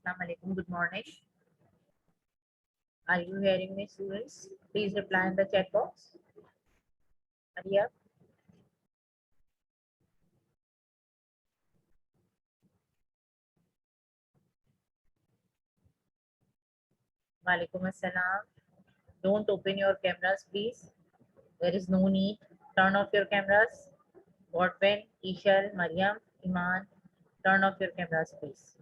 Assalamu alaikum. Good morning. Are you hearing me, students? Please reply in the chat box. Hurry up. Walaikum assalam. Don't open your cameras, please. There is no need. Turn off your cameras. Godwin, Ishal, Mariam, Iman. Turn off your cameras, please.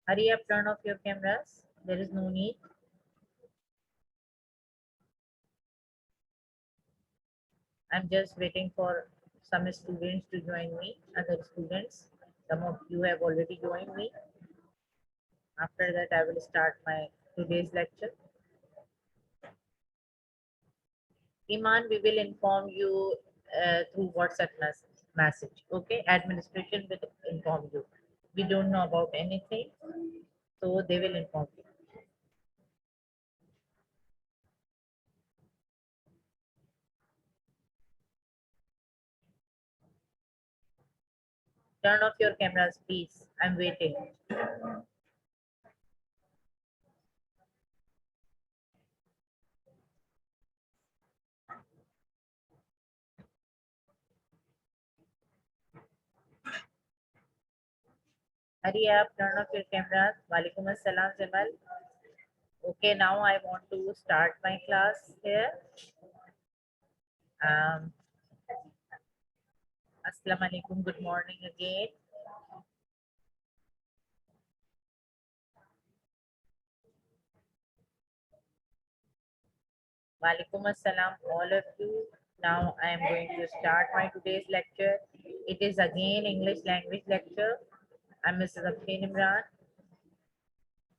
Hurry up. Turn off your cameras. There is no need. I'm just waiting for some students to join me. Other students. Some of you have already joined me. After that, I will start my today's lecture. Iman, we will inform you through WhatsApp message. Okay, administration will inform you. We don't know about anything, so they will inform you. Turn off your cameras, please. I'm waiting. Hurry up, turn off your cameras. Walaikum assalam, Jamal. Okay, now I want to start my class here. Assalamu alaikum, good morning again. Walaikum assalam, all of you. Now I am going to start my today's lecture. It is again English language lecture. I'm Mrs. Afshin Imran.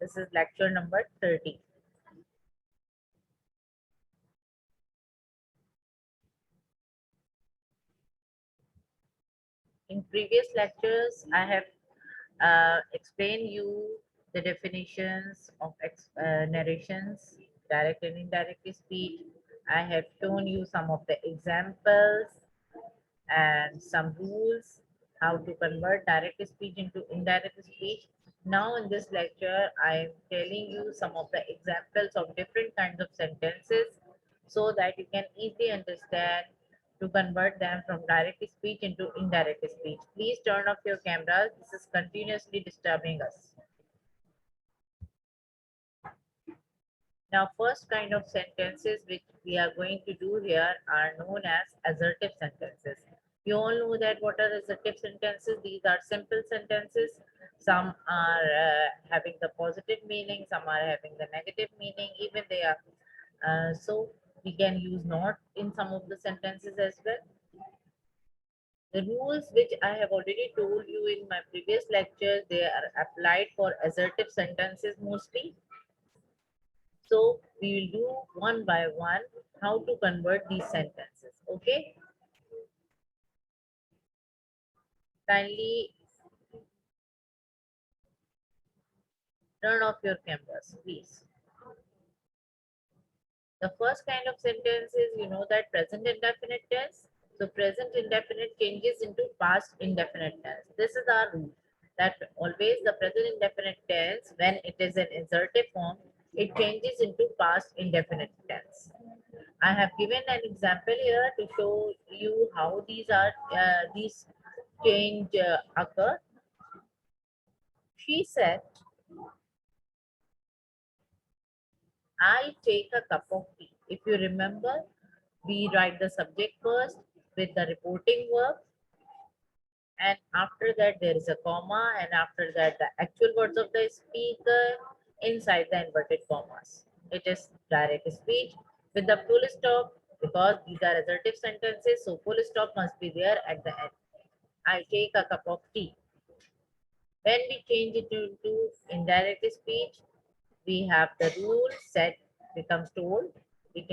This is lecture number 30. In previous lectures, I have explained you the definitions of narrations, direct and indirect speech. I have shown you some of the examples and some rules, how to convert direct speech into indirect speech. Now in this lecture, I am telling you some of the examples of different kinds of sentences so that you can easily understand to convert them from direct speech into indirect speech. Please turn off your cameras. This is continuously disturbing us. Now, first kind of sentences which we are going to do here are known as assertive sentences. You all know that what are assertive sentences? These are simple sentences. Some are having the positive meaning, some are having the negative meaning, even they are. So we can use not in some of the sentences as well. The rules which I have already told you in my previous lecture, they are applied for assertive sentences mostly. So we will do one by one how to convert these sentences. Okay. Kindly turn off your cameras, please. The first kind of sentence is, you know, that present indefinite tense. So present indefinite changes into past indefinite tense. This is our rule that always the present indefinite tense, when it is in assertive form, it changes into past indefinite tense. I have given an example here to show you how these change occur. She said, I take a cup of tea. If you remember, we write the subject first with the reporting verb, and after that there is a comma, and after that the actual words of the speaker inside the inverted commas. It is direct speech with the full stop because these are assertive sentences, so full stop must be there at the end. I take a cup of tea. When we change it into indirect speech, we have the rule said becomes told. We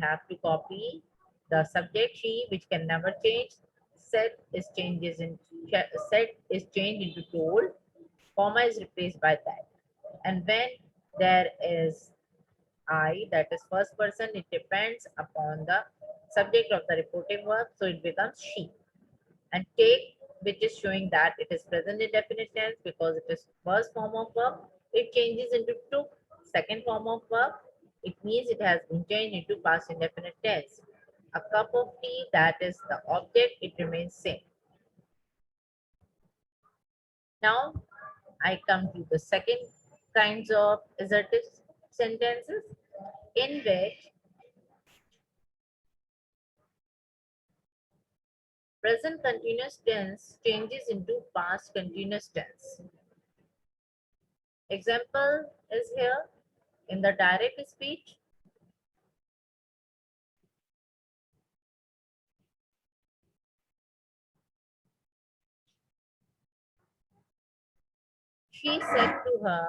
have to copy the subject she, which can never change. Said is changed into told. Comma is replaced by that. And when there is I, that is first person, it depends upon the subject of the reporting verb, so it becomes she. And take, which is showing that it is present indefinite tense because it is first form of verb. It changes into took, second form of verb. It means it has been changed into past indefinite tense. A cup of tea, that is the object, it remains same. Now I come to the second kinds of assertive sentences in which present continuous tense changes into past continuous tense. Example is here in the direct speech. She said to her,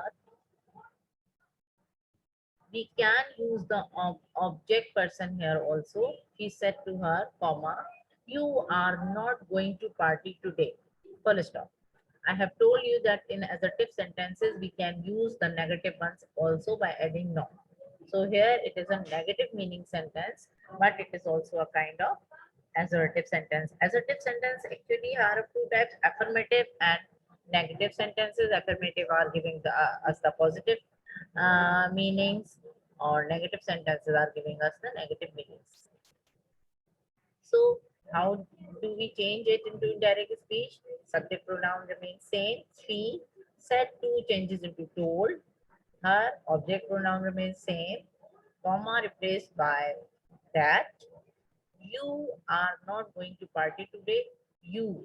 we can use the object person here also. She said to her, comma, you are not going to party today. Full stop. I have told you that in assertive sentences, we can use the negative ones also by adding not. So here it is a negative meaning sentence, but it is also a kind of assertive sentence. Assertive sentence actually are of two types, affirmative and negative sentences. Affirmative are giving us the positive meanings, or negative sentences are giving us the negative meanings. So how do we change it into indirect speech? Subject pronoun remains same. She said to changes into told. Her object pronoun remains same. Comma replaced by that. You are not going to party today. You,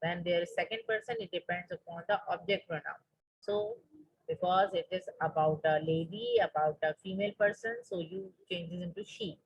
when there is second person, it depends upon the object pronoun. So because it is about a lady, about a female person, so you changes into she.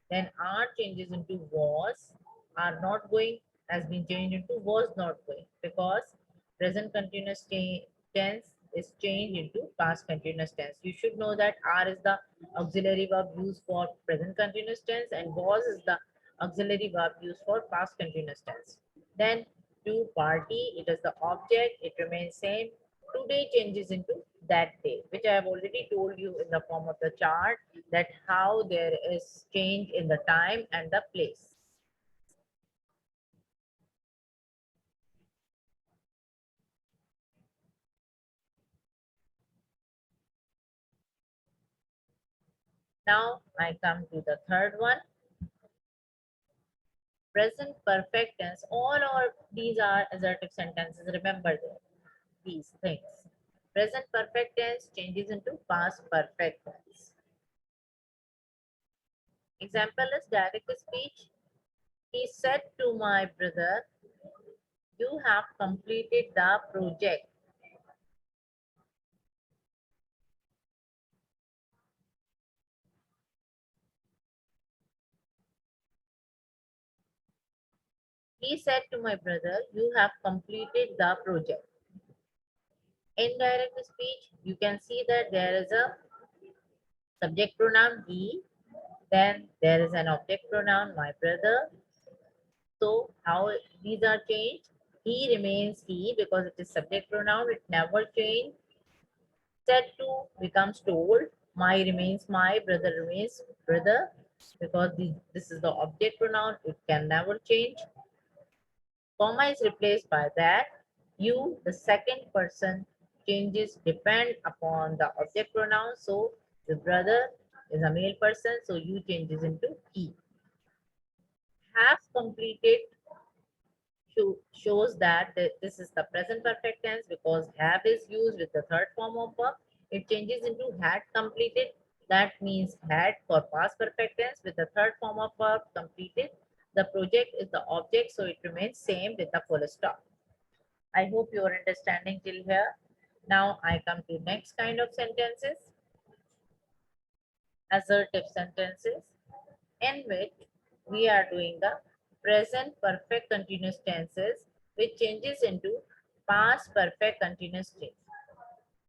Then are changes into was, are not going has been changed into was not going, because present continuous tense is changed into past continuous tense. You should know that are is the auxiliary verb used for present continuous tense and was is the auxiliary verb used for past continuous tense. Then to party, it is the object, it remains same. Today changes into that day, which I have already told you in the form of the chart, that how there is change in the time and the place. Now I come to the third one, present perfect tense. All of these are assertive sentences. Remember these things. Present perfect tense changes into past perfect tense. Example is direct speech. He said to my brother, you have completed the project. He said to my brother, you have completed the project. Indirect speech, you can see that there is a subject pronoun he, then there is an object pronoun my brother. So how these are changed? He remains he because it is subject pronoun, it never changed. Said to becomes told, my remains my, brother remains brother, because this is the object pronoun, it can never change. Comma is replaced by that. You, the second person, changes depend upon the object pronoun. So the brother is a male person, so you changes into he. Have completed shows that this is the present perfect tense because have is used with the third form of verb. It changes into had completed. That means had for past perfect tense with the third form of verb completed. The project is the object, so it remains same with the full stop. I hope you are understanding till here. Now I come to next kind of sentences, assertive sentences, in which we are doing the present perfect continuous tenses, which changes into past perfect continuous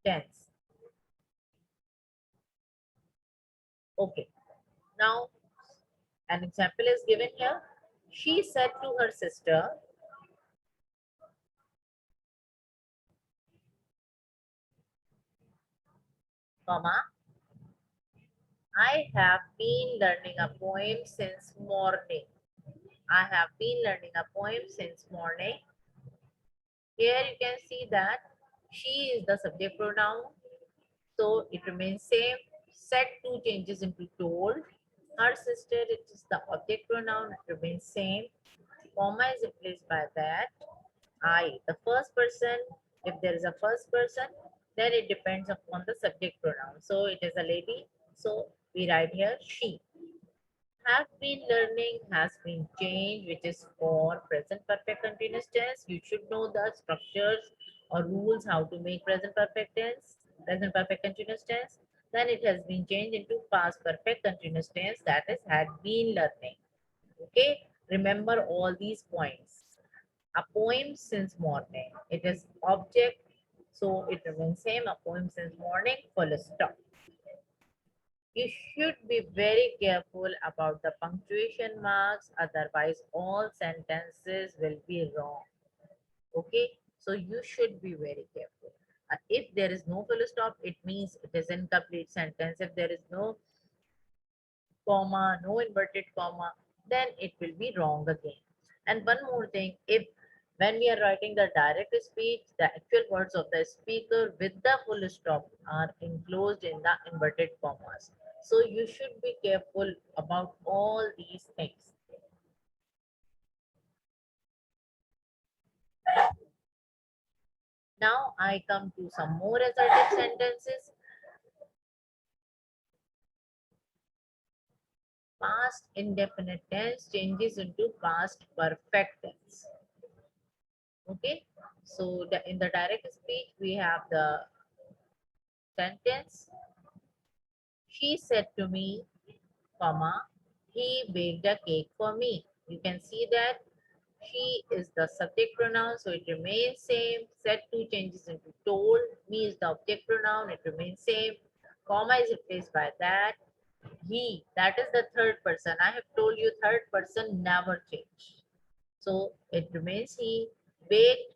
tense. Okay. Now an example is given here. She said to her sister, comma, I have been learning a poem since morning. I have been learning a poem since morning. Here you can see that she is the subject pronoun, so it remains same. Set two changes into told. Her sister, it is the object pronoun, it remains same. Comma is replaced by that. I, the first person. If there is a first person, then it depends upon the subject pronoun. So it is a lady. So we write here she. Have been learning has been changed, which is for present perfect continuous tense. You should know the structures or rules how to make present perfect tense, present perfect continuous tense. Then it has been changed into past perfect continuous tense, that is had been learning. Okay, remember all these points. A poem since morning. It is object, so it remains same. A poem since morning, full stop. You should be very careful about the punctuation marks, otherwise all sentences will be wrong. Okay, so you should be very careful. If there is no full stop, it means it is incomplete sentence. If there is no comma, no inverted comma, then it will be wrong again. And one more thing, if when we are writing the direct speech, the actual words of the speaker with the full stop are enclosed in the inverted commas. So you should be careful about all these things. Now I come to some more assertive sentences. Past indefinite tense changes into past perfect tense. Okay, so in the direct speech, we have the sentence, she said to me, comma, he baked a cake for me. You can see that she is the subject pronoun, so it remains same. Said two changes into told. Me is the object pronoun, it remains same. Comma is replaced by that. He, that is the third person. I have told you third person never change. So it remains he. Baked,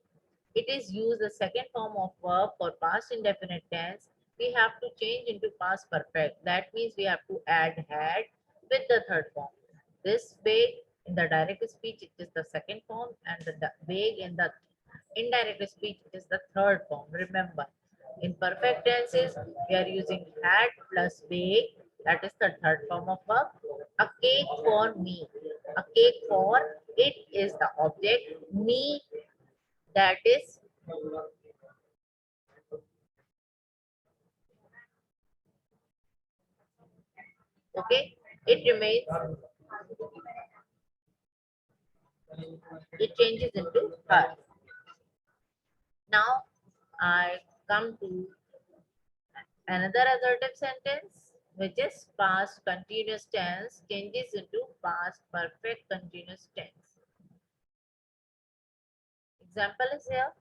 it is used the second form of verb for past indefinite tense. We have to change into past perfect. That means we have to add had with the third form. This vague in the direct speech, it is the second form, and the vague in the indirect speech, it is the third form. Remember, in perfect tenses, we are using had plus vague. That is the third form of verb. A cake for me. A cake for it is the object. Me, that is okay. It remains, it changes into her. Now I come to another assertive sentence, which is past continuous tense changes into past perfect continuous tense. Example is here.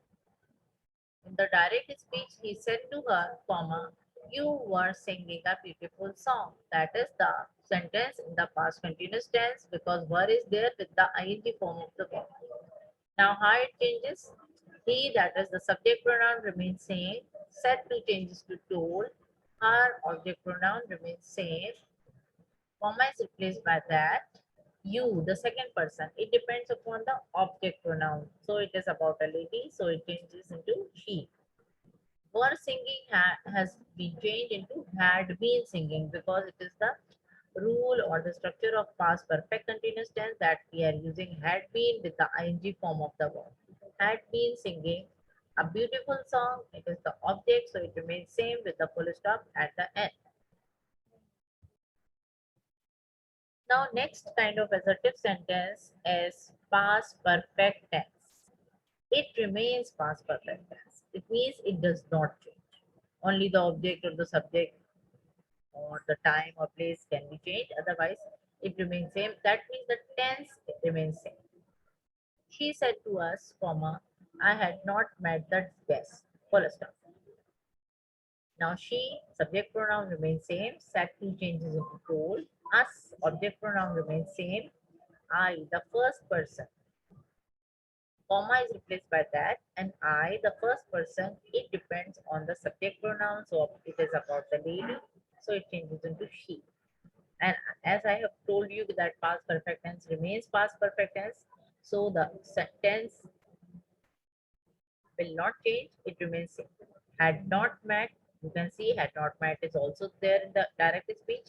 In the direct speech, he said to her, comma, you were singing a beautiful song. That is the sentence in the past continuous tense because were is there with the ing form of the verb. Now how it changes? He, that is the subject pronoun, remains same. Said to changes to told. Her object pronoun remains same. Comma is replaced by that. You, the second person, it depends upon the object pronoun. So it is about a lady, so it changes into she. Were singing has been changed into had been singing because it is the rule or the structure of past perfect continuous tense that we are using had been with the ing form of the verb. Had been singing a beautiful song, it is the object, so it remains same with the full stop at the end. Now, next kind of assertive sentence is past perfect tense. It remains past perfect tense. It means it does not change. Only the object or the subject or the time or place can be changed. Otherwise, it remains same. That means the tense remains same. She said to us, comma, I had not met the guest. Full stop. Now she, subject pronoun remains same. Said two changes into told. Us, object pronoun remains same. I, the first person. Comma is replaced by that, and I, the first person, it depends on the subject pronoun. So it is about the lady. So it changes into she. And as I have told you that past perfect tense remains past perfect tense. So the sentence will not change, it remains same. Had not met, you can see had not met is also there in the direct speech,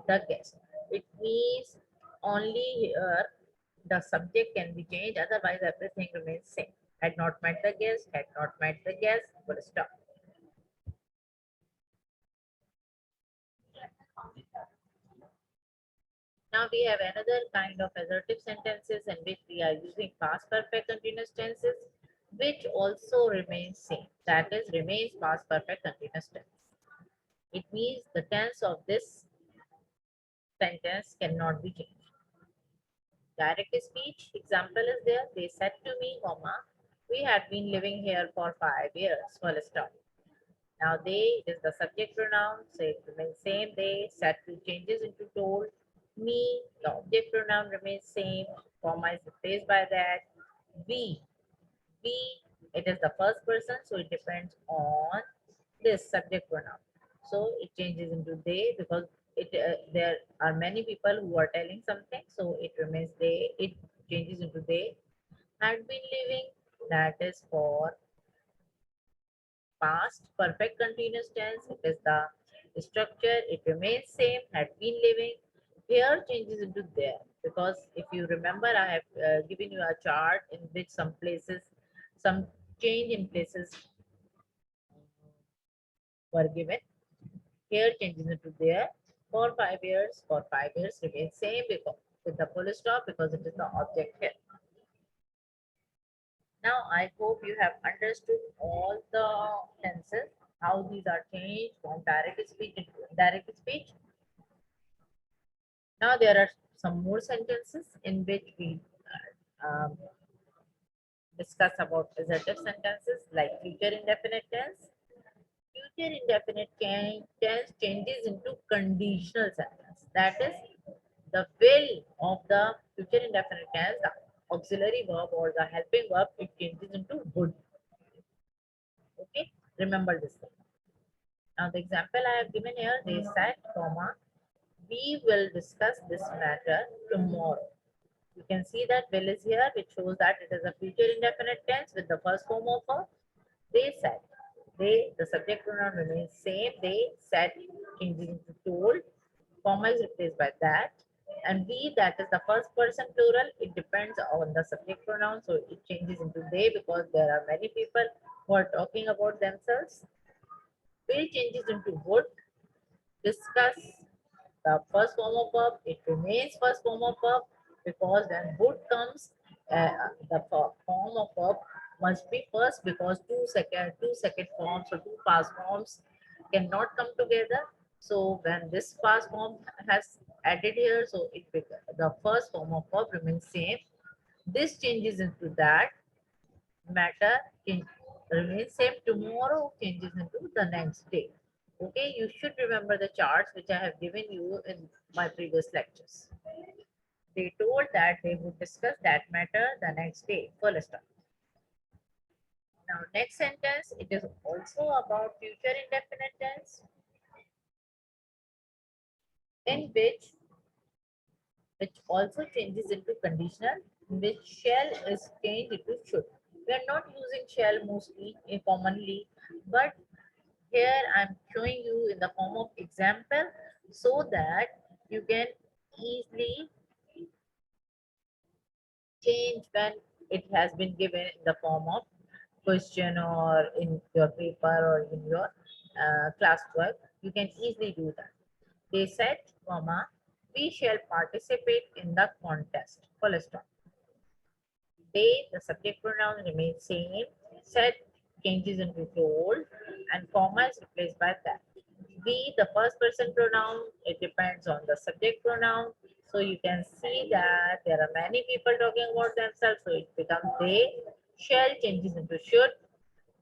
the guest. It means only here the subject can be changed, otherwise everything remains same. Had not met the guest, had not met the guest, full stop. Now we have another kind of assertive sentences in which we are using past perfect continuous tenses, which also remains same. That is, remains past perfect continuous tense. It means the tense of this sentence cannot be changed. Direct speech example is there. They said to me, comma, we had been living here for 5 years. Full stop. Now they is the subject pronoun, so it remains same. They said to changes into told. Me, the object pronoun remains same. Comma is replaced by that. We, we, it is the first person, so it depends on this subject pronoun. So it changes into they because there are many people who are telling something, so it remains they. It changes into they. Had been living, that is for past perfect continuous tense. It is the structure, it remains same, had been living. Here changes into there because if you remember, I have given you a chart in which some places, some change in places were given. Here changes into there for 5 years. For 5 years remains same because with the full stop because it is the object here. Now I hope you have understood all the tenses, how these are changed from direct speech into indirect speech. Now there are some more sentences in which we discuss about assertive sentences like future indefinite tense. Future indefinite tense changes into conditional sentence. That is, the will of the future indefinite tense, the auxiliary verb or the helping verb, it changes into would. Okay, remember this thing. Now the example I have given here, they said, comma, we will discuss this matter tomorrow. You can see that will is here, which shows that it is a future indefinite tense with the first form of a they said. They, the subject pronoun remains same. They said changes into told. Comma is replaced by that. And we, that is the first person plural. It depends on the subject pronoun. So it changes into they because there are many people who are talking about themselves. Will changes into would. Discuss, the first form of verb, it remains first form of verb because when would comes, the form of verb must be first because two second forms or two past forms cannot come together. So when this past form has added here, so the first form of verb remains same. This changes into that matter remains same. Tomorrow changes into the next day. Okay, you should remember the charts which I have given you in my previous lectures. They told that they would discuss that matter the next day. Full stop. Now, next sentence, it is also about future indefinite tense, in which also changes into conditional, in which shall is changed into should. We are not using shall mostly commonly, but here I'm showing you in the form of example so that you can easily change when it has been given in the form of question or in your paper or in your classwork. You can easily do that. They said, comma, we shall participate in the contest. Full stop. They, the subject pronoun remains same. Said changes into told and comma is replaced by that. We, the first person pronoun, it depends on the subject pronoun. So you can see that there are many people talking about themselves. So it becomes they. Shall changes into should.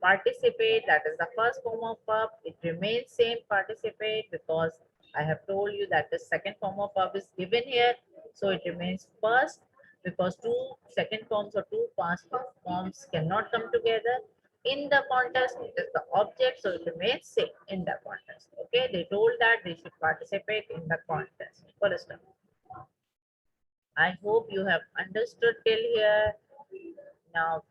Participate, that is the first form of verb. It remains same participate because I have told you that the second form of verb is given here. So it remains first because two second forms or two past forms cannot come together. In the contest, it is the object, so it remains same in the contest. Okay, they told that they should participate in the contest. Full stop. I hope you have understood till here. Now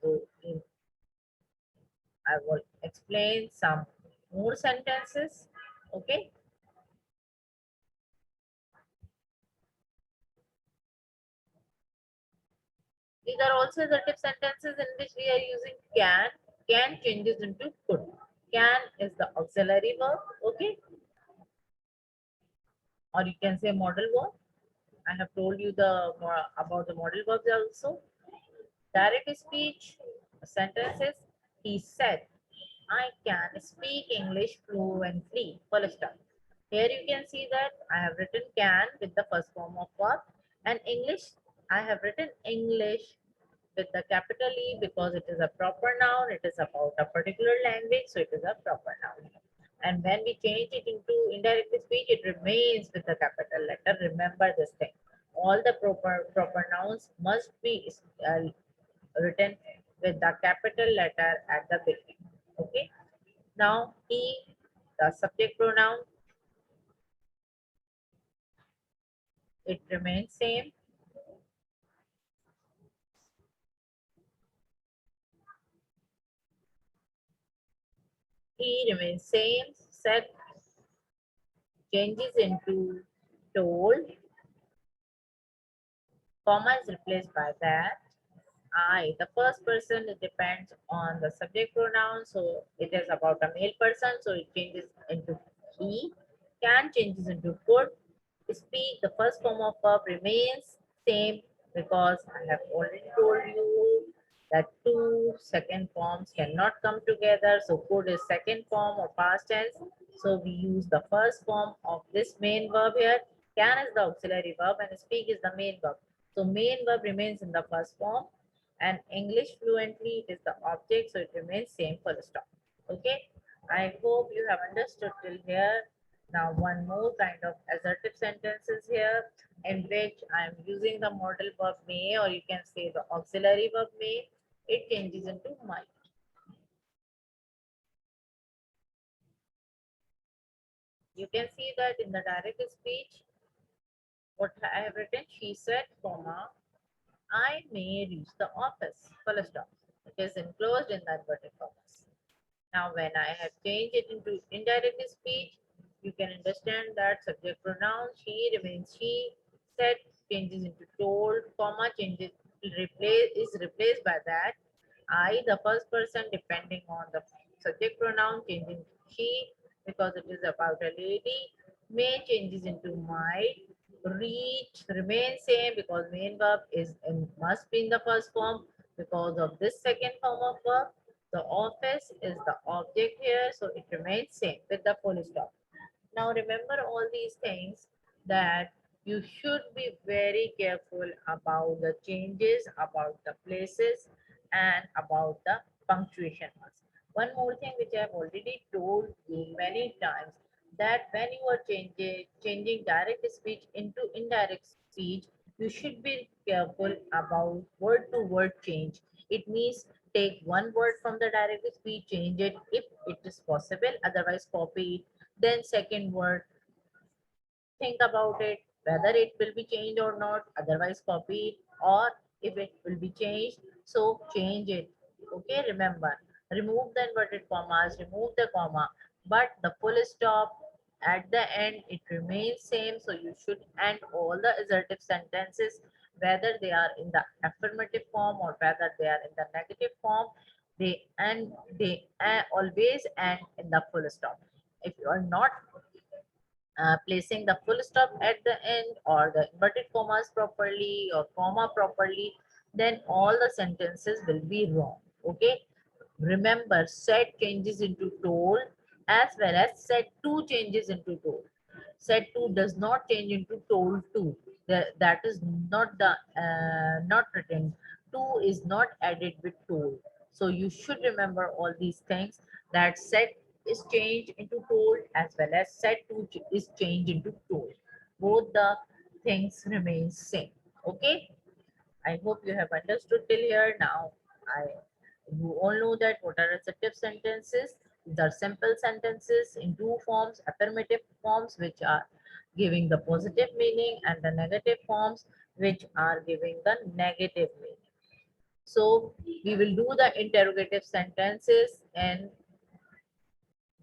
I will explain some more sentences. Okay. These are also assertive sentences in which we are using can. Can changes into could. Can is the auxiliary verb. Okay. Or you can say modal verb. I have told you about the modal verbs also. Direct speech sentences. He said, I can speak English fluently. Full stop. Here you can see that I have written can with the first form of verb, and English, I have written English with the capital E because it is a proper noun. It is about a particular language, so it is a proper noun. And when we change it into indirect speech, it remains with the capital letter. Remember this thing. All the proper nouns must be written with the capital letter at the beginning. Okay. Now he, the subject pronoun, it remains same. He remains same. Said changes into told. Comma is replaced by that. I, the first person, it depends on the subject pronoun. So it is about a male person. So it changes into he. Can changes into could. Speak, the first form of verb remains same because I have already told you that two second forms cannot come together. So could is second form or past tense. So we use the first form of this main verb here. Can is the auxiliary verb and speak is the main verb. So main verb remains in the first form and English fluently is the object, so it remains same for the stop. Okay, I hope you have understood till here. Now one more kind of assertive sentences here in which I am using the modal verb may, or you can say the auxiliary verb may. It changes into might. You can see that in the direct speech, what I have written, she said, comma, I may reach the office, full stop. It is enclosed in the inverted commas. Now, when I have changed it into indirect speech, you can understand that subject pronoun she remains she, said changes into told, comma changes is replaced by that. I, the first person, depending on the subject pronoun, changing to she because it is about a lady. May changes into might. Reach remains same because main verb is must be in the first form because of this second form of verb. The office is the object here, so it remains same with the full stop. Now remember all these things that you should be very careful about the changes, about the places, and about the punctuation marks. One more thing which I have already told you many times that when you are changing direct speech into indirect speech, you should be careful about word to word change. It means take one word from the direct speech, change it if it is possible, otherwise copy it. Then second word, think about it, whether it will be changed or not, otherwise copy it, or if it will be changed, so change it. Okay, remember, remove the inverted commas, remove the comma, but the full stop at the end, it remains same. So you should end all the assertive sentences, whether they are in the affirmative form or whether they are in the negative form, they always end in the full stop. If you are not placing the full stop at the end or the inverted commas properly or comma properly, then all the sentences will be wrong. Okay. Remember, said changes into told as well as said to changes into told. Said to does not change into told to. That is not the not written. To is not added with told. So you should remember all these things that said is changed into told as well as said to is changed into told. Both the things remain same. Okay. I hope you have understood till here. Now, I you all know that what are assertive sentences. These are simple sentences in two forms, affirmative forms, which are giving the positive meaning, and the negative forms, which are giving the negative meaning. So we will do the interrogative sentences in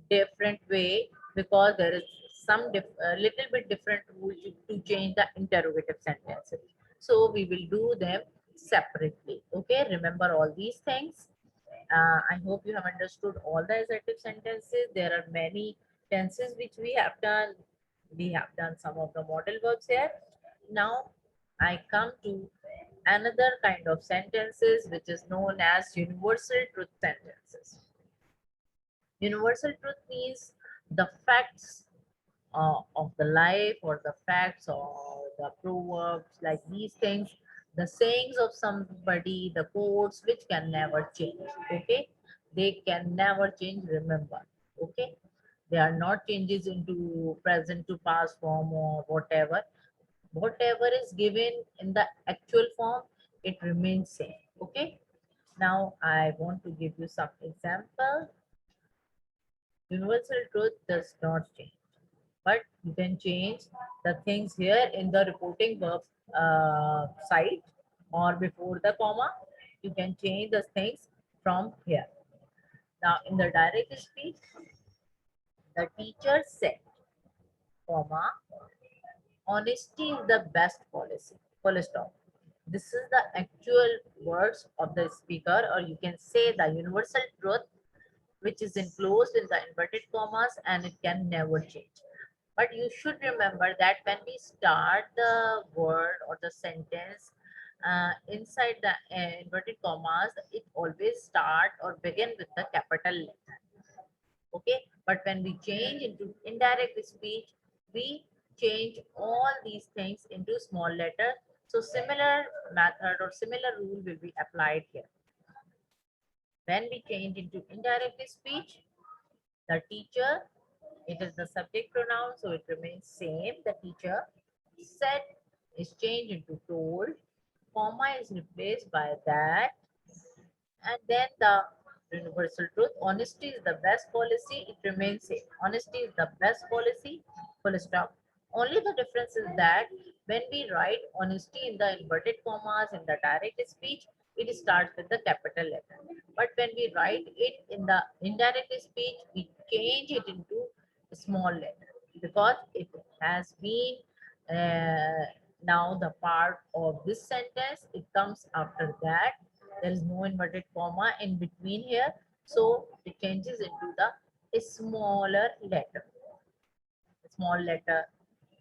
different way because there is some little bit different rule to change the interrogative sentences. So we will do them separately. Okay, remember all these things. I hope you have understood all the assertive sentences. There are many tenses which we have done. We have done some of the model verbs here. Now I come to another kind of sentences which is known as universal truth sentences. Universal truth means the facts of the life or the facts or the proverbs, like these things, the sayings of somebody, the quotes which can never change. Okay, they can never change. Remember, okay, they are not changes into present to past form or whatever. Whatever is given in the actual form, it remains same. Okay. Now I want to give you some example. Universal truth does not change, but you can change the things here in the reporting verb side or before the comma. You can change the things from here. Now, in the direct speech, the teacher said, comma, honesty is the best policy. Full stop. This is the actual words of the speaker, or you can say the universal truth, which is enclosed in the inverted commas and it can never change. But you should remember that when we start the word or the sentence inside the inverted commas, it always start or begin with the capital letter. Okay, but when we change into indirect speech, we change all these things into small letter. So similar method or similar rule will be applied here. When we change into indirect speech, the teacher, it is the subject pronoun, so it remains same. The teacher said is changed into told, comma is replaced by that, and then the universal truth. Honesty is the best policy, it remains same. Honesty is the best policy, full stop. Only the difference is that when we write honesty in the inverted commas in the direct speech, it starts with the capital letter. But when we write it in the indirect speech, we change it into a small letter because it has been now the part of this sentence. It comes after that. There is no inverted comma in between here. So it changes into the smaller letter. Small letter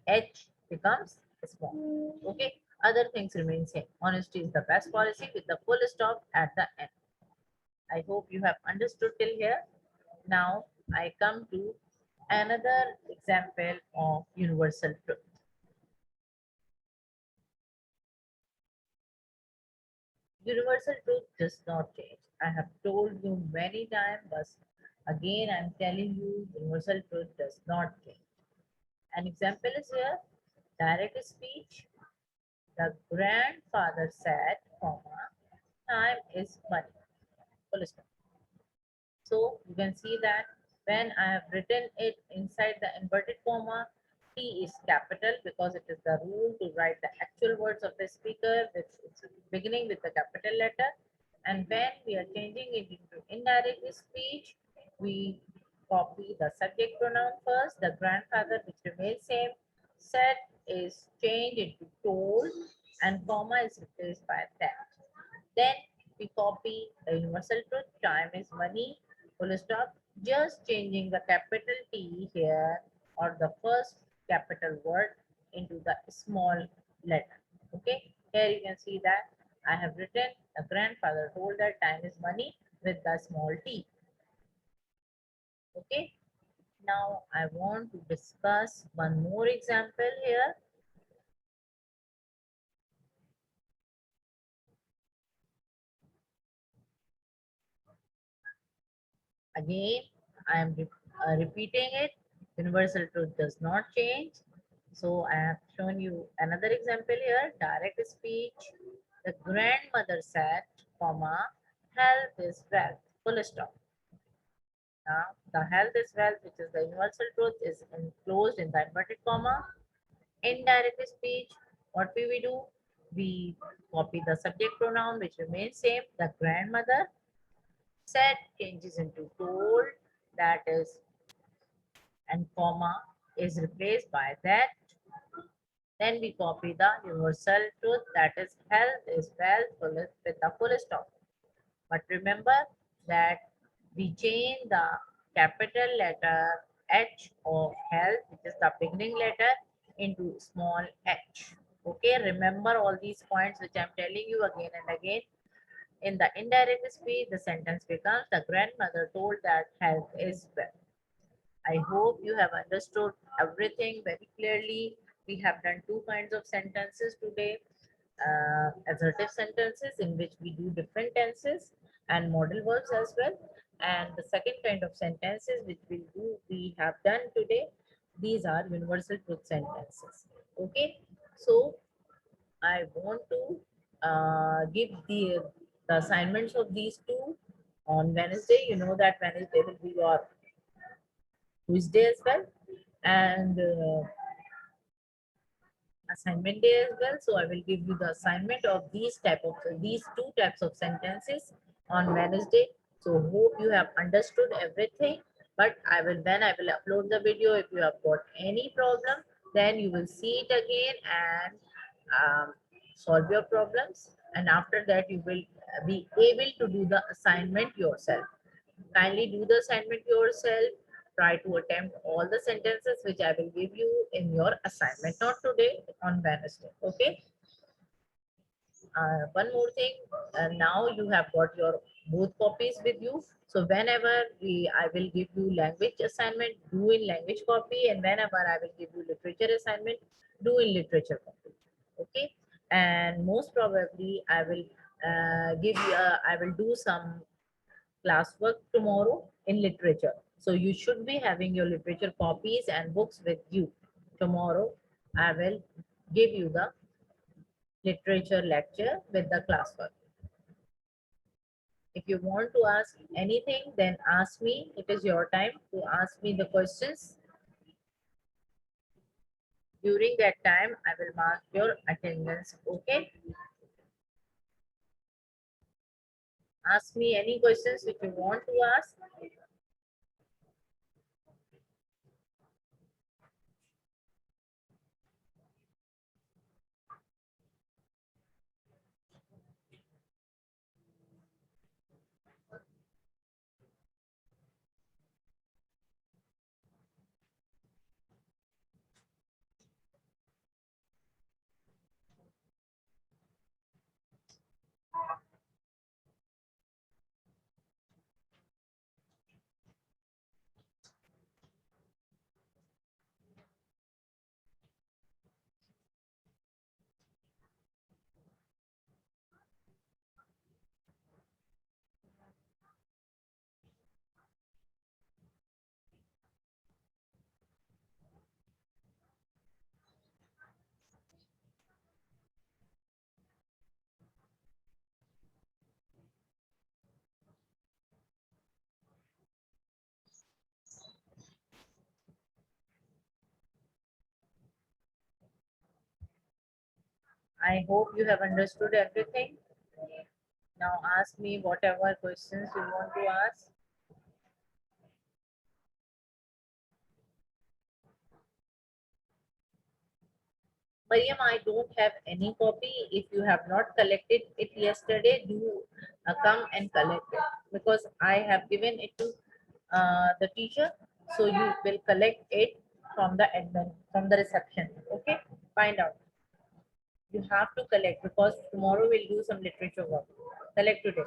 H becomes small. Okay. Other things remain same. Honesty is the best policy with the full stop at the end. I hope you have understood till here. Now I come to another example of universal truth. Universal truth does not change. I have told you many times, but again I'm telling you, universal truth does not change. An example is here, direct speech. The grandfather said, comma, time is money. Full stop. So you can see that when I have written it inside the inverted comma, T is capital because it is the rule to write the actual words of the speaker with its beginning with the capital letter. And when we are changing it into indirect speech, we copy the subject pronoun first, the grandfather, which remains same. Said is changed into told, and comma is replaced by that. Then we copy the universal truth, time is money, full stop, just changing the capital T here or the first capital word into the small letter. Okay, here you can see that I have written the grandfather told that time is money with the small t. Okay, now I want to discuss one more example here. Again, I am repeating it. Universal truth does not change. So I have shown you another example here. Direct speech. The grandmother said, comma, health is wealth. Full stop. Now, the health is wealth, which is the universal truth, is enclosed in the inverted comma. Indirect speech. What we do? we copy the subject pronoun which remains same, the grandmother. Said changes into told, that is, and comma is replaced by that. Then we copy the universal truth, that is health is wealth with the full stop. But remember that we change the capital letter H of health, which is the beginning letter, into small h. Okay, remember all these points which I'm telling you again and again. In the indirect speech, the sentence becomes the grandmother told that health is wealth. I hope you have understood everything very clearly. We have done two kinds of sentences today. Assertive sentences in which we do different tenses and modal verbs as well. And the second kind of sentences which we have done today. These are universal truth sentences. Okay. So I want to give the assignments of these two on Wednesday. You know that Wednesday will be your Tuesday as well, and assignment day as well. So I will give you the assignment of these two types of sentences on Wednesday. So hope you have understood everything. But I will upload the video. If you have got any problem, then you will see it again and solve your problems. And after that, you will be able to do the assignment yourself. Kindly do the assignment yourself. Try to attempt all the sentences which I will give you in your assignment, not today, on Wednesday. Okay. One more thing. Now you have got your both copies with you. So whenever I will give you language assignment, do in language copy, and whenever I will give you literature assignment, do in literature copy. Okay. And most probably I will do some classwork tomorrow in literature. So you should be having your literature copies and books with you. Tomorrow, I will give you the literature lecture with the classwork. If you want to ask anything, then ask me. It is your time to ask me the questions. During that time, I will mark your attendance. Okay. Ask me any questions if you want to ask. I hope you have understood everything. Now ask me whatever questions you want to ask. Mariam, I don't have any copy. If you have not collected it yesterday, do come and collect it because I have given it to the teacher. So you will collect it from the admin, from the reception. Okay, find out. You have to collect because tomorrow we'll do some literature work. Collect today.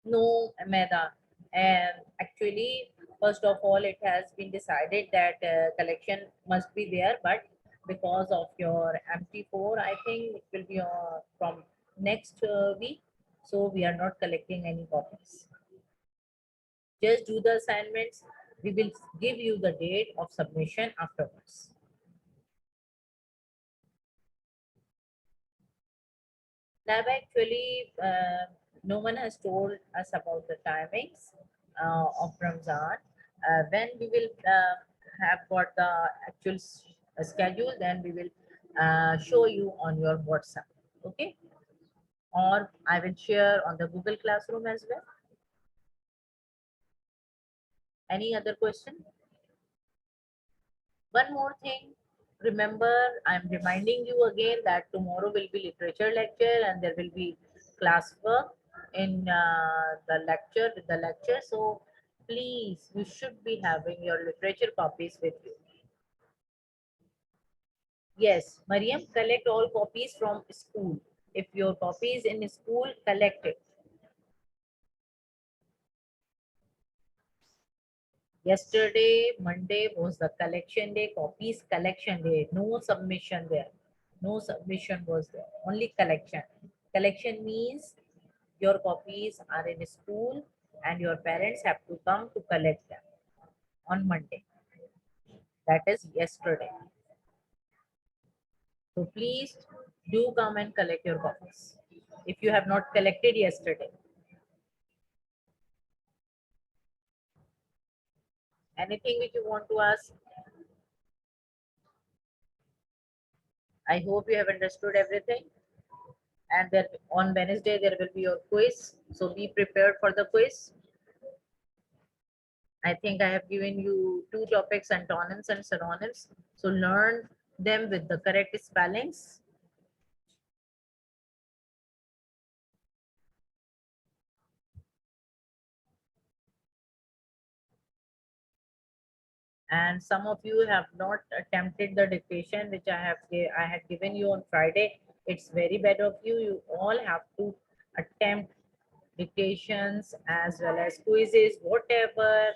No, Meda. And actually, first of all, it has been decided that collection must be there, but because of your MT4, I think it will be from next week. So we are not collecting any copies. Just do the assignments. We will give you the date of submission afterwards. Lab actually, no one has told us about the timings of Ramzan, when we will have got the actual schedule, then we will show you on your WhatsApp. Okay, or I will share on the Google Classroom as well. Any other question? One more thing, remember, I'm reminding you again that tomorrow will be literature lecture and there will be classwork in the lecture with the lecture. So please, you should be having your literature copies with you. Yes, Mariam, collect all copies from school. If your copy is in school, collect it. Yesterday, Monday was the collection day, copies collection day. No submission there. No submission was there. Only collection. Collection means your copies are in school and your parents have to come to collect them on Monday. That is yesterday. So please do come and collect your copies if you have not collected yesterday. Anything which you want to ask? I hope you have understood everything. And then on Wednesday, there will be your quiz. So be prepared for the quiz. I think I have given you two topics, antonyms and synonyms. So learn them with the correct spellings. And some of you have not attempted the dictation which I had given you on Friday. It's very bad of you. You all have to attempt dictations as well as quizzes, whatever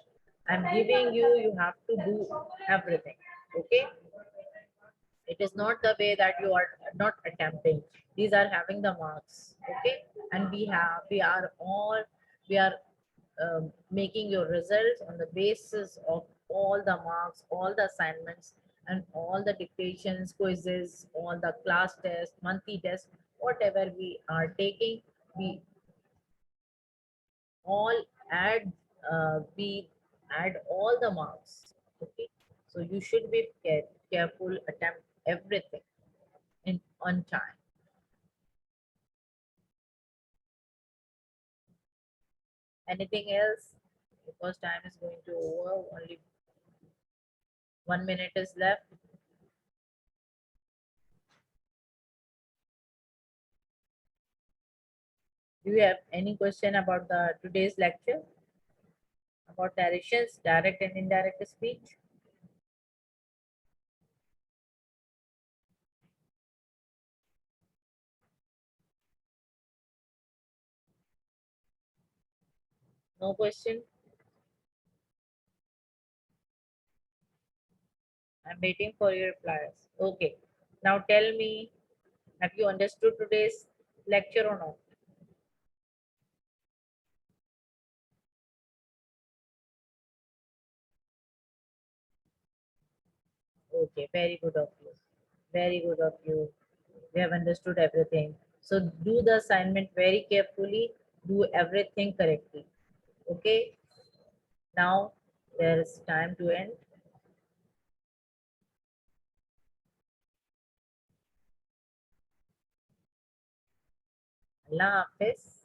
I'm giving you, you have to do everything. Okay. It is not the way that you are not attempting. These are having the marks. Okay. And we are making your results on the basis of all the marks, all the assignments, and all the dictations, quizzes, all the class tests, monthly tests, whatever we are taking, we all add we add all the marks. Okay, so you should be careful, attempt everything in on time. Anything else? Because time is going to over, only 1 minute is left. Do you have any question about the today's lecture, about directions, direct and indirect speech? No question. I'm waiting for your replies. Okay, now tell me, have you understood today's lecture or not? Okay, very good of you. Very good of you. We have understood everything. So do the assignment very carefully. Do everything correctly. Okay. Now there is time to end. Allah Hafiz.